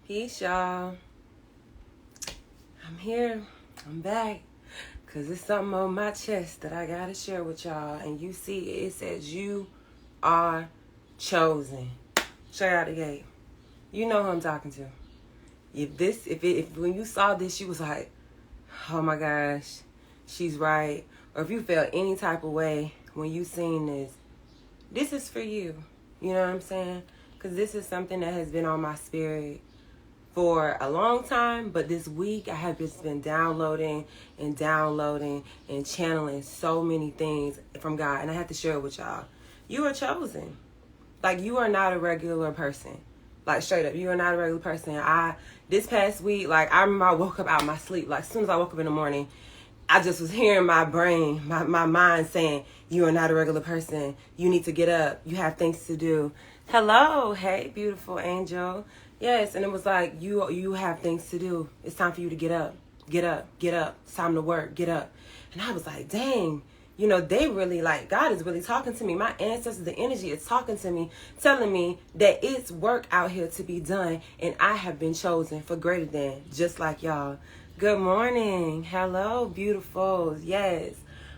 Peace, y'all. I'm here. I'm back. Because it's something on my chest that I got to share with y'all. And you see, it says you are chosen. Straight out the gate. You know who I'm talking to. If when you saw this, you was like, oh my gosh, she's right. Or if you felt any type of way when you seen this is for you. You know what I'm saying? Because this is something that has been on my spirit for a long time, but this week I have just been downloading and channeling so many things from God, and I have to share it with y'all. You are chosen. Like, you are not a regular person. Like, straight up, you are not a regular person. This past week, like, I remember I woke up out of my sleep. Like, as soon as I woke up in the morning, I just was hearing my brain, my mind saying, you are not a regular person. You need to get up. You have things to do. Hello. Hey, beautiful angel. Yes, and it was like, you have things to do. It's time for you to get up. Get up. Get up. It's time to work. Get up. And I was like, dang. You know, they really, like, God is really talking to me. My ancestors, the energy is talking to me, telling me that it's work out here to be done, and I have been chosen for greater than, just like y'all. Good morning. Hello, beautifuls. Yes.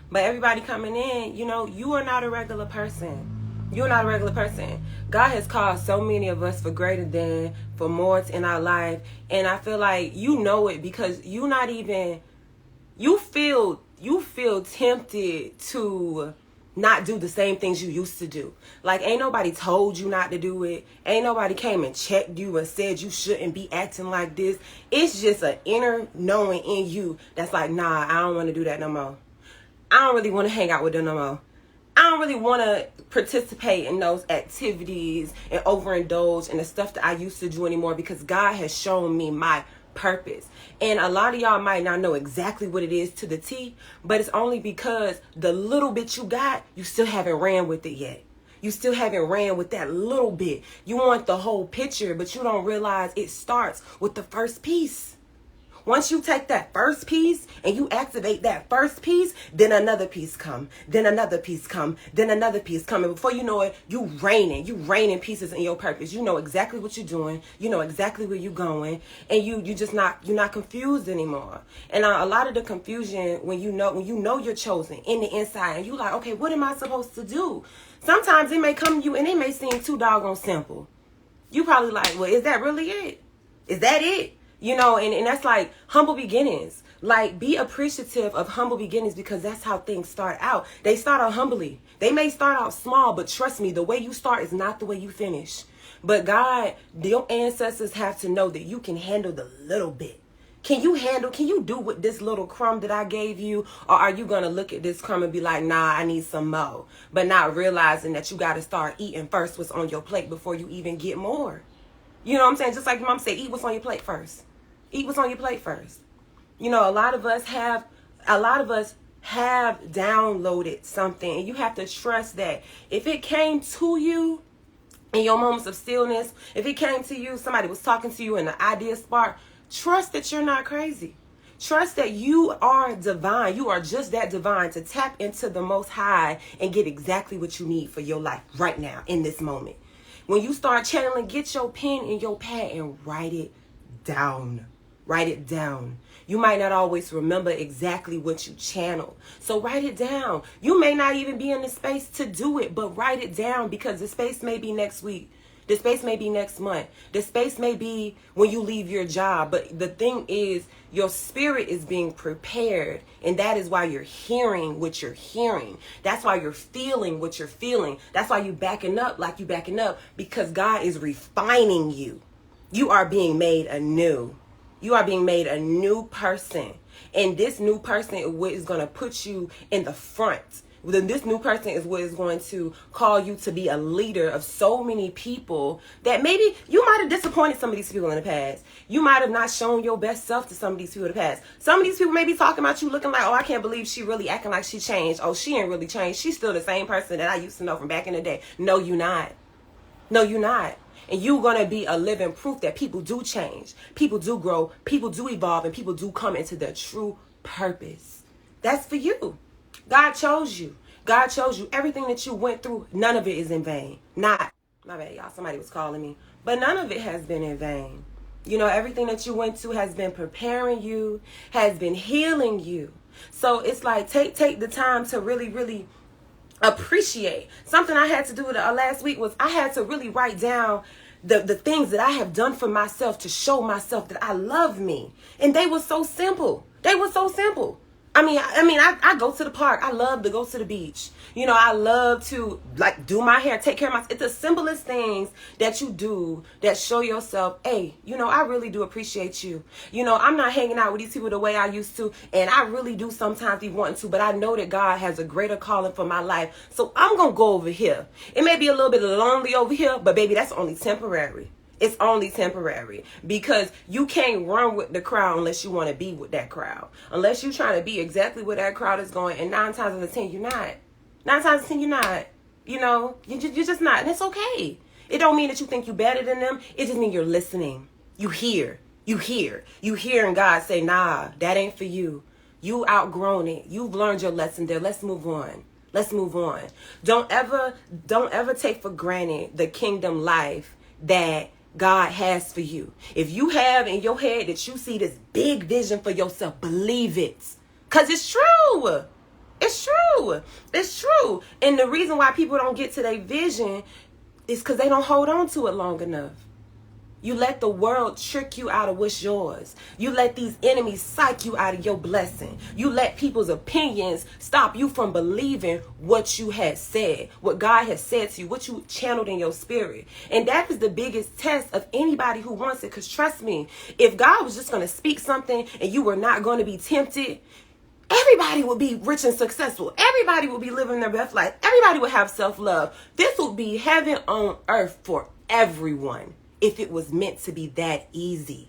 But everybody coming in, you know, you are not a regular person. You're not a regular person. God has called so many of us for greater than, for more in our life. And I feel like you know it because you feel tempted to not do the same things you used to do. Like, ain't nobody told you not to do it. Ain't nobody came and checked you and said you shouldn't be acting like this. It's just an inner knowing in you that's like, nah, I don't want to do that no more. I don't really want to hang out with them no more. I don't really want to participate in those activities and overindulge in the stuff that I used to do anymore because God has shown me my purpose. And a lot of y'all might not know exactly what it is to the T, but it's only because the little bit you got, you still haven't ran with it yet. You still haven't ran with that little bit. You want the whole picture, but you don't realize it starts with the first piece. Once you take that first piece and you activate that first piece, then another piece come, then another piece come, then another piece come. And before you know it, you raining pieces in your purpose. You know exactly what you're doing. You know exactly where you're going. And you're not confused anymore. And a lot of the confusion when you know you're chosen in the inside and you like, okay, what am I supposed to do? Sometimes it may come to you and it may seem too doggone simple. You probably like, well, is that really it? Is that it? You know, and that's like humble beginnings. Like, be appreciative of humble beginnings because that's how things start out. They start out humbly. They may start out small, but trust me, the way you start is not the way you finish. But God, your ancestors have to know that you can handle the little bit. Can you do with this little crumb that I gave you? Or are you going to look at this crumb and be like, nah, I need some more. But not realizing that you got to start eating first what's on your plate before you even get more. You know what I'm saying? Just like your mom said, eat what's on your plate first. Eat what's on your plate first. You know, a lot of us have downloaded something, and you have to trust that if it came to you in your moments of stillness, if it came to you, somebody was talking to you and the idea sparked, trust that you're not crazy. Trust that you are divine. You are just that divine to tap into the Most High and get exactly what you need for your life right now in this moment. When you start channeling, get your pen and your pad and write it down. Write it down. You might not always remember exactly what you channel. So write it down. You may not even be in the space to do it, but write it down because the space may be next week. The space may be next month. The space may be when you leave your job. But the thing is, your spirit is being prepared. And that is why you're hearing what you're hearing. That's why you're feeling what you're feeling. That's why you're backing up like you're backing up. Because God is refining you. You are being made anew. You are being made a new person. And this new person is what is going to put you in the front. This new person is what is going to call you to be a leader of so many people that maybe you might have disappointed some of these people in the past. You might have not shown your best self to some of these people in the past. Some of these people may be talking about you looking like, oh, I can't believe she really acting like she changed. Oh, she ain't really changed. She's still the same person that I used to know from back in the day. No, you're not. No, you're not. And you're going to be a living proof that people do change. People do grow. People do evolve. And people do come into their true purpose. That's for you. God chose you. God chose you. Everything that you went through, none of it is in vain. Not. My bad, y'all. Somebody was calling me. But none of it has been in vain. You know, everything that you went to has been preparing you, has been healing you. So it's like, take the time to really, really appreciate. Something I had to do last week was I had to really write down the things that I have done for myself to show myself that I love me. And they were so simple. They were so simple. I go to the park. I love to go to the beach. You know, I love to like do my hair, take care of myself. It's the simplest things that you do that show yourself, hey, you know, I really do appreciate you. You know, I'm not hanging out with these people the way I used to, and I really do sometimes be wanting to, but I know that God has a greater calling for my life. So I'm going to go over here. It may be a little bit lonely over here, but baby, that's only temporary. It's only temporary, because you can't run with the crowd unless you want to be with that crowd. Unless you're trying to be exactly where that crowd is going, and 9 times out of 10, you're not. 9 times out of 10, you're not. You know, you're just not, and it's okay. It don't mean that you think you're better than them. It just means you're listening. You hear, and God say, nah, that ain't for you. You outgrown it. You've learned your lesson there. Let's move on. Let's move on. Don't ever take for granted the kingdom life that God has for you. If you have in your head that you see this big vision for yourself, believe it. Because it's true. It's true. It's true. And the reason why people don't get to their vision is because they don't hold on to it long enough. You let the world trick you out of what's yours. You let these enemies psych you out of your blessing. You let people's opinions stop you from believing what you had said, what God has said to you, what you channeled in your spirit. And that is the biggest test of anybody who wants it. Because trust me, if God was just going to speak something and you were not going to be tempted, everybody would be rich and successful. Everybody would be living their best life. Everybody would have self-love. This would be heaven on earth for everyone, if it was meant to be that easy.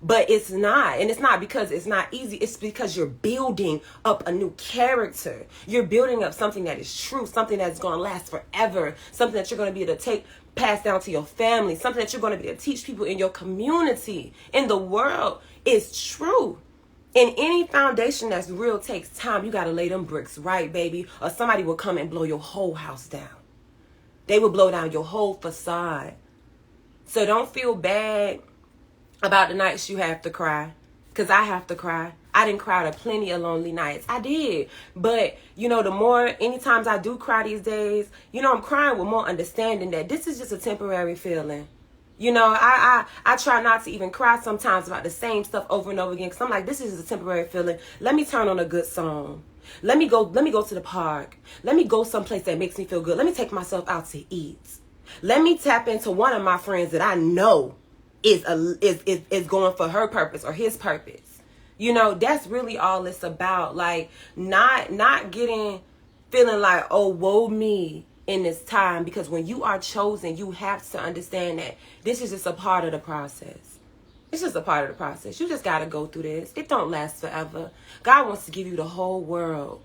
But it's not. And it's not because it's not easy. It's because you're building up a new character. You're building up something that is true, something that's going to last forever, something that you're going to be able to pass down to your family, something that you're going to be able to teach people in your community, in the world. It's true. And any foundation that's real takes time. You got to lay them bricks right, baby, or somebody will come and blow your whole house down. They will blow down your whole facade. So don't feel bad about the nights you have to cry, because I have to cry. I didn't cry to plenty of lonely nights. I did. But, you know, anytimes I do cry these days, you know, I'm crying with more understanding that this is just a temporary feeling. You know, I try not to even cry sometimes about the same stuff over and over again, because I'm like, this is just a temporary feeling. Let me turn on a good song. Let me go to the park. Let me go someplace that makes me feel good. Let me take myself out to eat. Let me tap into one of my friends that I know is going for her purpose or his purpose. You know, that's really all it's about. Like, not feeling like, oh, woe me in this time. Because when you are chosen, you have to understand that this is just a part of the process. It's just a part of the process. You just got to go through this. It don't last forever. God wants to give you the whole world.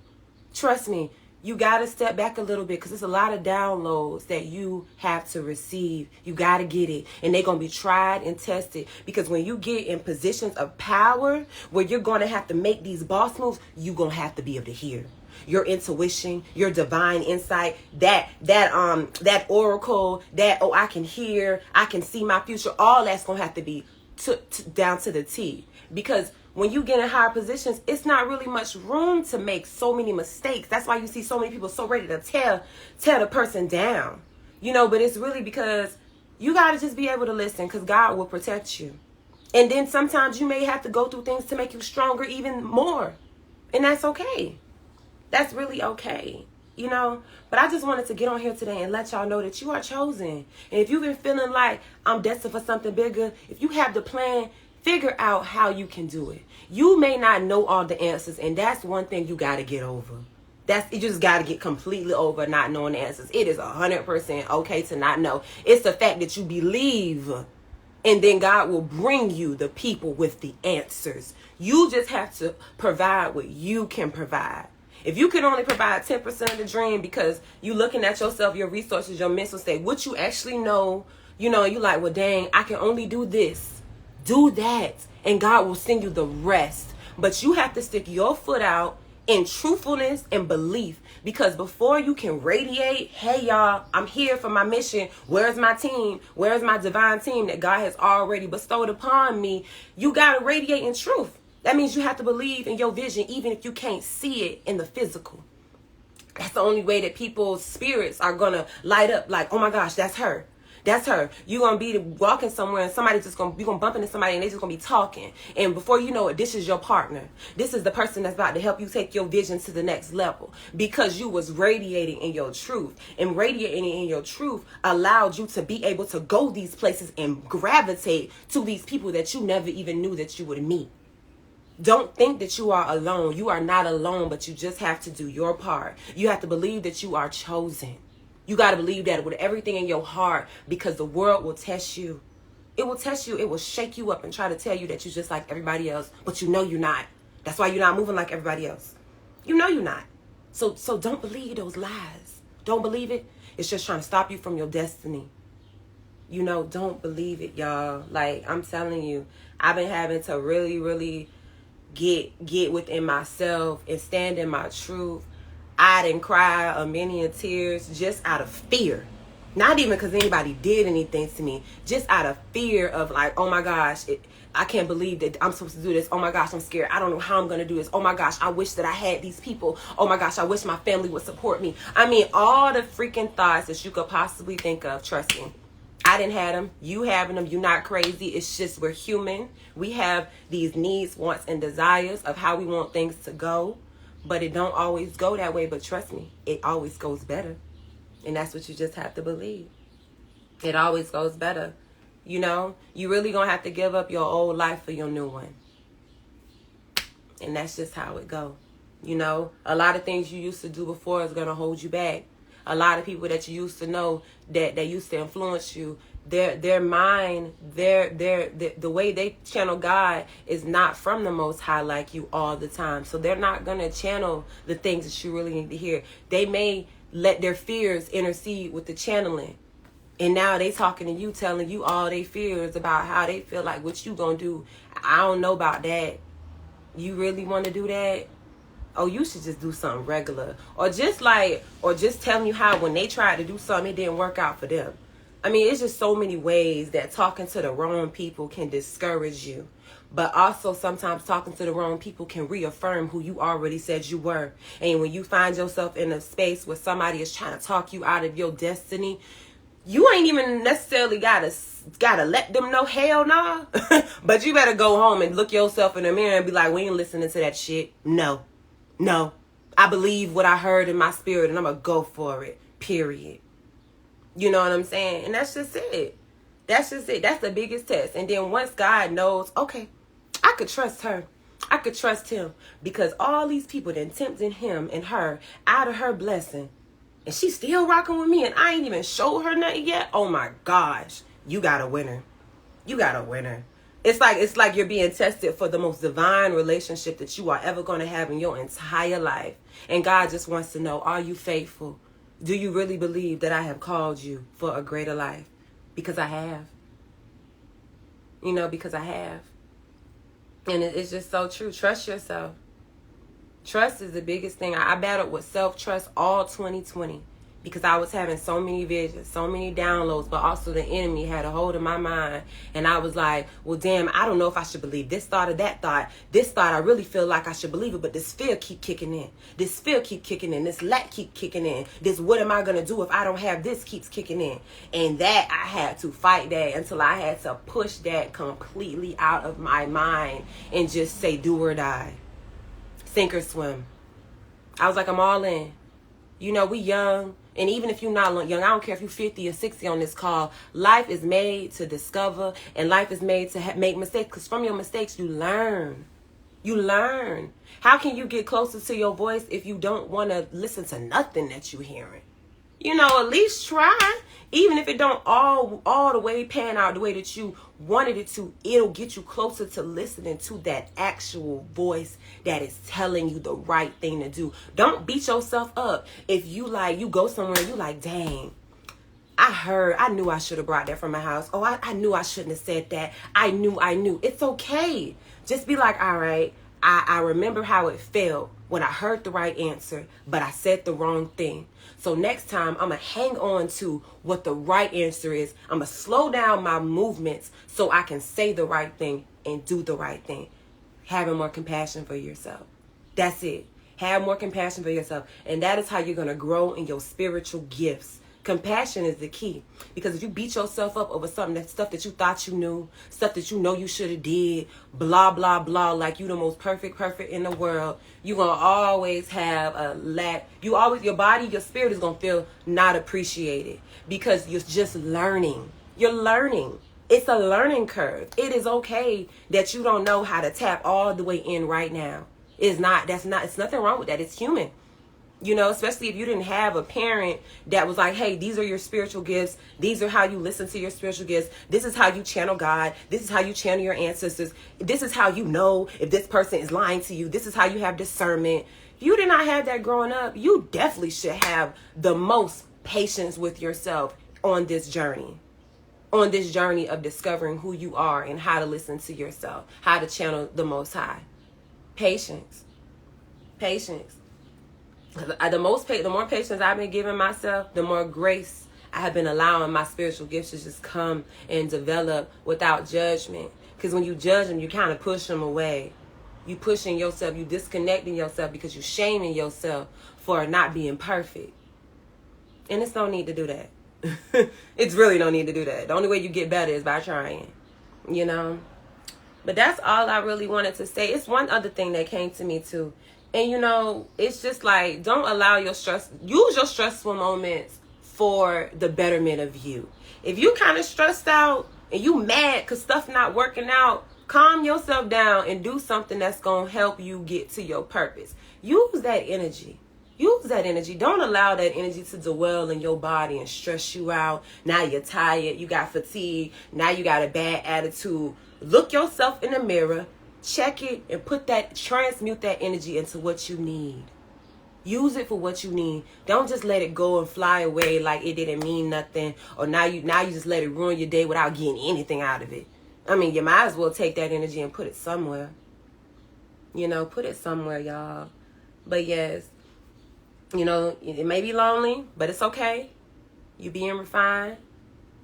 Trust me. You got to step back a little bit, because there's a lot of downloads that you have to receive. You got to get it. And they're going to be tried and tested. Because when you get in positions of power where you're going to have to make these boss moves, you're going to have to be able to hear. Your intuition, your divine insight, that oracle, I can hear, I can see my future. All that's going to have to be down to the T. Because when you get in higher positions, it's not really much room to make so many mistakes. That's why you see so many people so ready to tear the person down. You know, but it's really because you got to just be able to listen, because God will protect you. And then sometimes you may have to go through things to make you stronger even more. And that's okay. That's really okay. You know, but I just wanted to get on here today and let y'all know that you are chosen. And if you've been feeling like I'm destined for something bigger, if you have the plan, figure out how you can do it. You may not know all the answers, and that's one thing you got to get over. You just got to get completely over not knowing the answers. It is 100% okay to not know. It's the fact that you believe, and then God will bring you the people with the answers. You just have to provide what you can provide. If you can only provide 10% of the dream because you looking at yourself, your resources, your mental state, what you actually know, you know, you like, well, dang, I can only do this. Do that, and God will send you the rest. But you have to stick your foot out in truthfulness and belief. Because before you can radiate, hey y'all, I'm here for my mission. Where's my team? Where's my divine team that God has already bestowed upon me? You got to radiate in truth. That means you have to believe in your vision, even if you can't see it in the physical. That's the only way that people's spirits are going to light up. Like, oh my gosh, that's her. That's her. You're going to be walking somewhere and somebody's just going to, you're going to bump into somebody and they're just going to be talking. And before you know it, this is your partner. This is the person that's about to help you take your vision to the next level, because you was radiating in your truth. And radiating in your truth allowed you to be able to go these places and gravitate to these people that you never even knew that you would meet. Don't think that you are alone. You are not alone, but you just have to do your part. You have to believe that you are chosen. You got to believe that with everything in your heart, because the world will test you. It will test you. It will shake you up and try to tell you that you're just like everybody else, but you know you're not. That's why you're not moving like everybody else. You know you're not. So don't believe those lies. Don't believe it. It's just trying to stop you from your destiny. You know, don't believe it, y'all. Like, I'm telling you, I've been having to really, really get within myself and stand in my truth. I didn't cry a many of tears just out of fear. Not even because anybody did anything to me. Just out of fear of like, oh my gosh, I can't believe that I'm supposed to do this. Oh my gosh, I'm scared. I don't know how I'm going to do this. Oh my gosh, I wish that I had these people. Oh my gosh, I wish my family would support me. I mean, all the freaking thoughts that you could possibly think of. Trust me. I didn't have them. You having them. You're not crazy. It's just we're human. We have these needs, wants, and desires of how we want things to go. But it don't always go that way. But trust me, it always goes better. And that's what you just have to believe. It always goes better. You know, you really going to have to give up your old life for your new one. And that's just how it go. You know, a lot of things you used to do before is going to hold you back. A lot of people that you used to know that used to influence you, their mind, the way they channel God is not from the Most High like you all the time. So they're not going to channel the things that you really need to hear. They may let their fears intercede with the channeling. And now they talking to you, telling you all their fears about how they feel like what you going to do. I don't know about that. You really want to do that? Oh, you should just do something regular. Or just telling you how when they tried to do something, it didn't work out for them. I mean, it's just so many ways that talking to the wrong people can discourage you. But also sometimes talking to the wrong people can reaffirm who you already said you were. And when you find yourself in a space where somebody is trying to talk you out of your destiny, you ain't even necessarily gotta let them know, hell nah. But you better go home and look yourself in the mirror and be like, we ain't listening to that shit. No, I believe what I heard in my spirit and I'm going to go for it, period. You know what I'm saying? And that's just it. That's just it. That's the biggest test. And then once God knows, okay, I could trust her. I could trust him, because all these people then tempting him and her out of her blessing. And she's still rocking with me and I ain't even showed her nothing yet. Oh my gosh, you got a winner. You got a winner. It's like you're being tested for the most divine relationship that you are ever going to have in your entire life. And God just wants to know, are you faithful? Do you really believe that I have called you for a greater life? Because I have. You know, because I have. And it's just so true. Trust yourself. Trust is the biggest thing. I battled with self-trust all 2020. Because I was having so many visions, so many downloads, but also the enemy had a hold of my mind. And I was like, well, damn, I don't know if I should believe this thought or that thought. This thought, I really feel like I should believe it, but this fear keep kicking in. This fear keep kicking in. This lack keep kicking in. This what am I going to do if I don't have this keeps kicking in. And that I had to fight that until I had to push that completely out of my mind and just say, do or die. Sink or swim. I was like, I'm all in. You know, we young. And even if you're not young, I don't care if you're 50 or 60 on this call, life is made to discover and life is made to make mistakes. Because from your mistakes, you learn. You learn. How can you get closer to your voice if you don't want to listen to nothing that you're hearing? You know, at least try. Even if it don't all the way pan out the way that you wanted it to, it'll get you closer to listening to that actual voice that is telling you the right thing to do. Don't beat yourself up if you go somewhere and you like, dang, I knew I should have brought that from my house. Oh, I knew I shouldn't have said that. I knew. It's okay. Just be like, all right, I remember how it felt. when I heard the right answer, but I said the wrong thing. So next time, I'm going to hang on to what the right answer is. I'm going to slow down my movements so I can say the right thing and do the right thing. Having more compassion for yourself. That's it. Have more compassion for yourself. And that is how you're going to grow in your spiritual gifts. Compassion is the key. Because if you beat yourself up over stuff that you thought you knew, stuff that you know you should have did, blah, blah, blah, like you the most perfect in the world, you're going to always have a lack. Your body, your spirit is going to feel not appreciated because you're just learning. You're learning. It's a learning curve. It is okay that you don't know how to tap all the way in right now. It's nothing wrong with that. It's human. Especially if you didn't have a parent that was like, hey, these are your spiritual gifts. These are how you listen to your spiritual gifts. This is how you channel God. This is how you channel your ancestors. This is how you know if this person is lying to you. This is how you have discernment. If you did not have that growing up, you definitely should have the most patience with yourself on this journey. On this journey of discovering who you are and how to listen to yourself. How to channel the Most High. Patience. The more patience I've been giving myself, the more grace I have been allowing my spiritual gifts to just come and develop without judgment. Because when you judge them, you kind of push them away. You pushing yourself, you disconnecting yourself because you shaming yourself for not being perfect. And it's no need to do that. It's really no need to do that. The only way you get better is by trying, But that's all I really wanted to say. It's one other thing that came to me too. And it's just like, don't allow use your stressful moments for the betterment of you. If you kind of stressed out and you mad because stuff not working out, calm yourself down and do something that's going to help you get to your purpose. Use that energy. Don't allow that energy to dwell in your body and stress you out. Now you're tired. You got fatigue. Now you got a bad attitude. Look yourself in the mirror. Check it and transmute that energy into what you need. Use it for what you need. Don't just let it go and fly away like it didn't mean nothing. Or now you just let it ruin your day without getting anything out of it. I mean, you might as well take that energy and put it somewhere. Put it somewhere, y'all. But yes, it may be lonely, but it's okay. You being refined.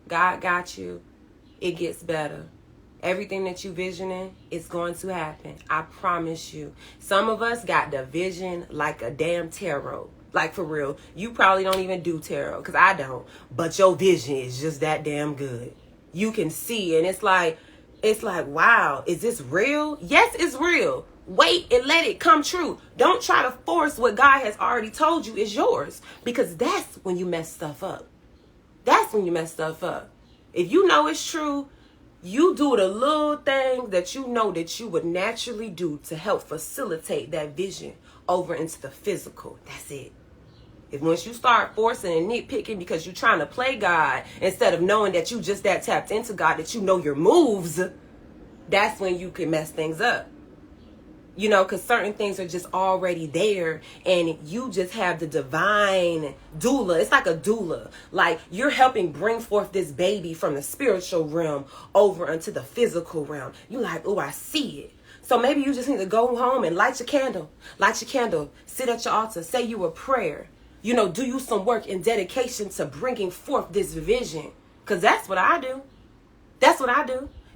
God got you. It gets better. Everything that you visioning is going to happen. I promise you. Some of us got the vision like a damn tarot. Like for real. You probably don't even do tarot because I don't. But your vision is just that damn good. You can see and it's like, wow, is this real? Yes, it's real. Wait and let it come true. Don't try to force what God has already told you is yours. Because that's when you mess stuff up. If you know it's true, you do the little things that you know that you would naturally do to help facilitate that vision over into the physical. That's it. If once you start forcing and nitpicking because you're trying to play God instead of knowing that you just that tapped into God, that you know your moves, that's when you can mess things up. Because certain things are just already there and you just have the divine doula. It's like a doula. Like you're helping bring forth this baby from the spiritual realm over into the physical realm. You're like, oh, I see it. So maybe you just need to go home and light your candle. Sit at your altar. Say you a prayer. Do you some work in dedication to bringing forth this vision. Because that's what I do.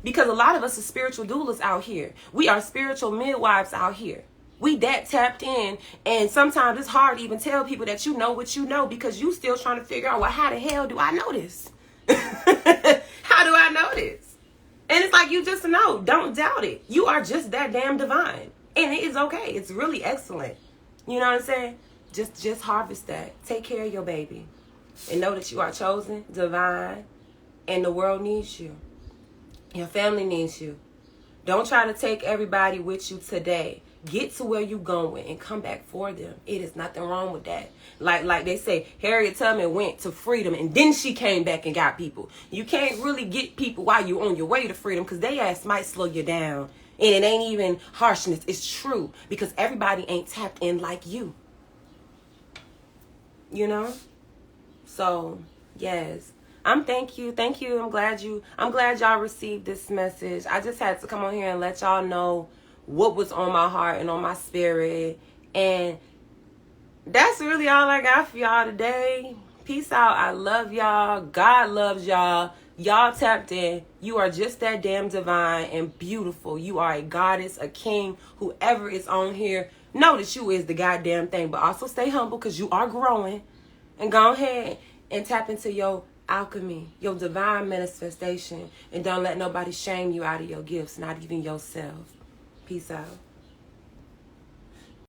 Because a lot of us are spiritual doulas out here. We are spiritual midwives out here. We that tapped in. And sometimes it's hard to even tell people that you know what you know because you still trying to figure out, well, how the hell do I know this? How do I know this? And it's like, you just know. Don't doubt it. You are just that damn divine. And it is okay. It's really excellent. You know what I'm saying? Just harvest that. Take care of your baby. And know that you are chosen, divine, and the world needs you. Your family needs you. Don't try to take everybody with you today. Get to where you going and come back for them. It is nothing wrong with that. Like they say, Harriet Tubman went to freedom and then she came back and got people. You can't really get people while you're on your way to freedom because they ass might slow you down. And it ain't even harshness. It's true because everybody ain't tapped in like you. So, yes. Thank you. I'm glad y'all received this message. I just had to come on here and let y'all know what was on my heart and on my spirit And that's really all I got for y'all today. Peace out. I love y'all. God loves y'all. Y'all tapped in. You are just that damn divine and beautiful. You are a goddess, a king, whoever is on here. Know that you is the goddamn thing. But also stay humble because you are growing. And go ahead and tap into your alchemy, your divine manifestation. And don't let nobody shame you out of your gifts, not even yourself. Peace out.